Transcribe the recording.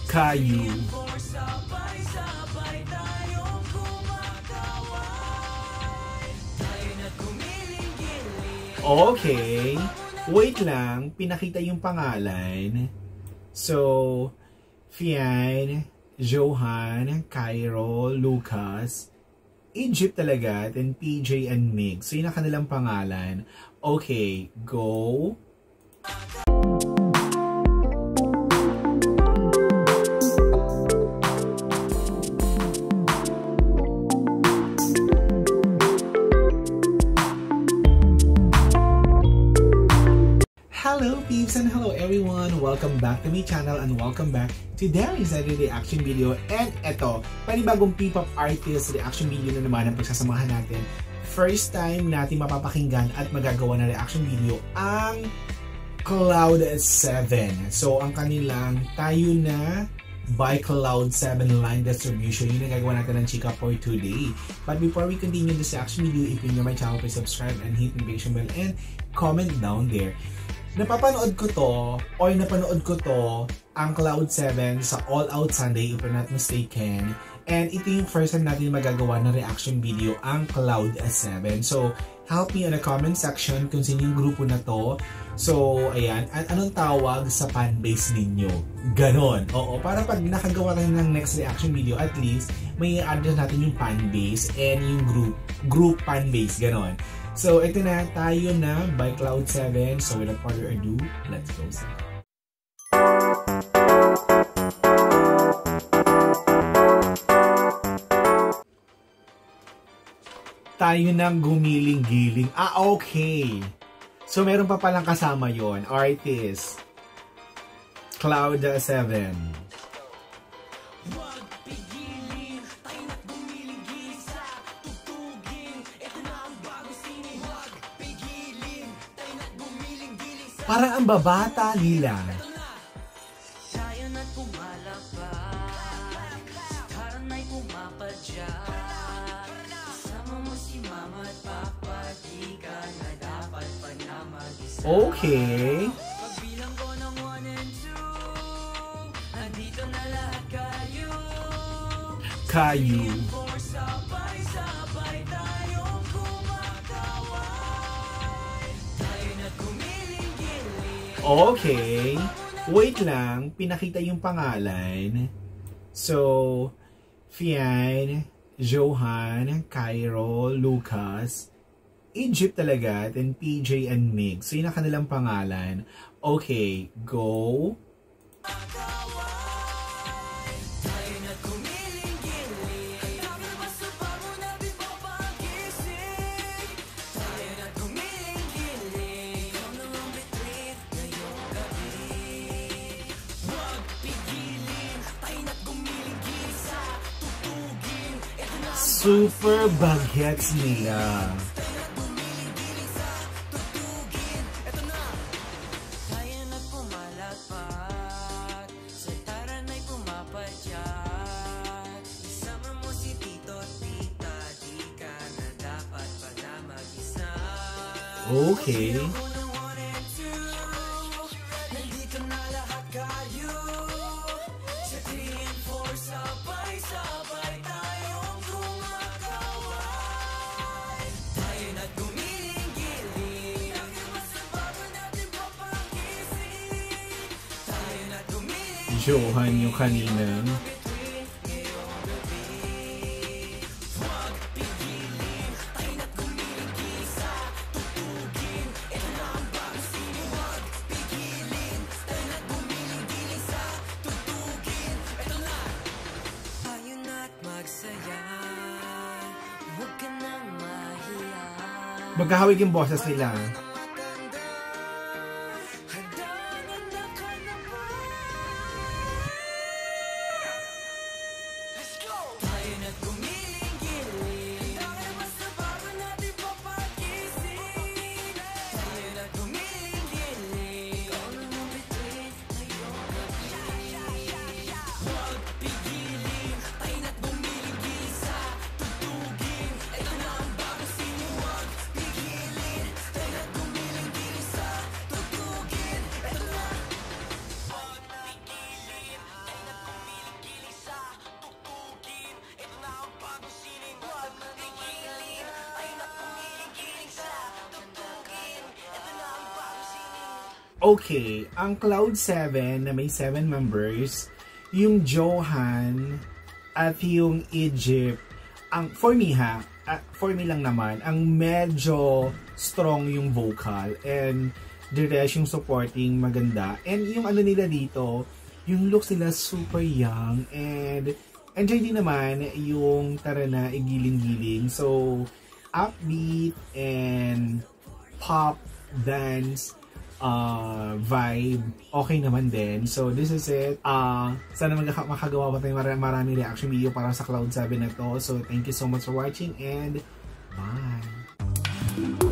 Caillou. Okay. Wait lang. Pinakita yung pangalan. So, Fian, Johan, Cairo, Lucas, Egypt talaga, then PJ and Mig. So, yun ang kanilang pangalan. Okay, go. Hello peeps and hello everyone! Welcome back to my channel and welcome back to Darius Everyday Reaction Video. And eto, panibagong P-pop artist reaction video na naman ang pagsasamahan natin. First time natin mapapakinggan at magagawa na reaction video ang Cloud7. So ang kanilang Tayo Na by Cloud7 line distribution, yun ang gagawa natin ng chika for today. But before we continue this reaction video, if you're new to my channel, please subscribe and hit the notification bell and comment down there. Napanood ko to ang Cloud7 sa All Out Sunday, if I'm not mistaken. And ito yung first time natin magagawa ng reaction video ang Cloud7. So, help me in the comment section kung sino yung grupo na to. So, ayan. At anong tawag sa fanbase ninyo? Ganon. Oo, para pag nakagawa tayo ng next reaction video, at least, may i-address natin yung fanbase and yung group fanbase. Ganon. So, ito na, Tayo Na by Cloud7. So, without further ado, let's go. Tayo Nang Gumiling-giling. Okay. So, meron pa palang kasama yon, artist. Cloud7. Parang ang babata nila. Tayo na't pumalakbay, parang may pumapadya. Kasama mo si mama at papa, di ka na dapat pa na mag-isa. Okay. Pagbilang ko ng 1 and 2, andito na lahat kayo. Caillou. Sabay-sabay tayong kumakaway. Tayo na't Okay. Wait lang. Pinakita yung pangalan. So, Fian, Johan, Cairo, Lucas, Egypt talaga, then PJ and Mig. So, yun ang kanilang pangalan. Okay, go. Super bagets nila. Tayo na pumalakpak, sa taran ay pumapadyak. Isama mo si tito at tita, di ka na dapat pa na mag-isa. Okay. Nandito na lahat kayo. Sa 3 and 4, sabay-sabay tayong kumakaway. Tayo na't gumiling-giling, nakamasababan natin papagising. Tayo na't gumiling-giling, Johan yung kanina. Magkahawig yung boses nila. Okay, ang Cloud7 na may 7 members, yung Johan at yung Egypt, for me lang naman, ang medyo strong yung vocal and the rest yung supporting maganda. And yung ano nila dito, yung looks nila super young and enjoy din naman yung tara na igiling-giling. So, upbeat and pop dance vibe, okay naman din. So this is it. Sana makagawa pa tayo marami reaction video para sa Cloud7 na to. So thank you so much for watching and bye!